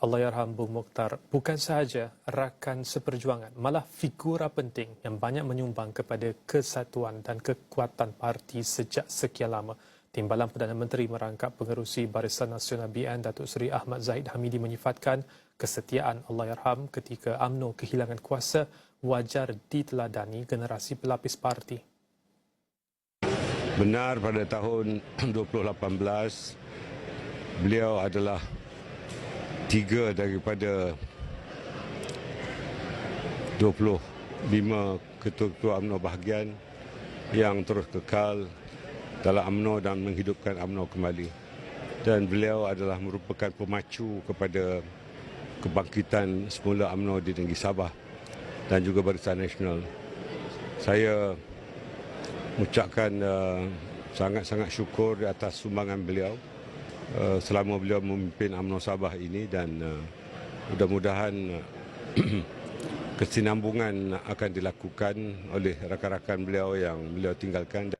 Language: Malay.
Allahyarham Bung Mokhtar bukan sahaja rakan seperjuangan, malah figura penting yang banyak menyumbang kepada kesatuan dan kekuatan parti sejak sekian lama. Timbalan Perdana Menteri merangkap pengerusi Barisan Nasional BN Datuk Seri Ahmad Zahid Hamidi menyifatkan kesetiaan Allahyarham ketika UMNO kehilangan kuasa wajar diteladani generasi pelapis parti. Benar, pada tahun 2018 beliau adalah tiga daripada 25 ketua-ketua UMNO bahagian yang terus kekal dalam UMNO dan menghidupkan UMNO kembali. Dan beliau adalah merupakan pemacu kepada kebangkitan semula UMNO di negeri Sabah dan juga Barisan Nasional. Saya mengucapkan sangat-sangat syukur di atas sumbangan beliau selama beliau memimpin UMNO Sabah ini, dan mudah-mudahan kesinambungan akan dilakukan oleh rakan-rakan beliau yang beliau tinggalkan.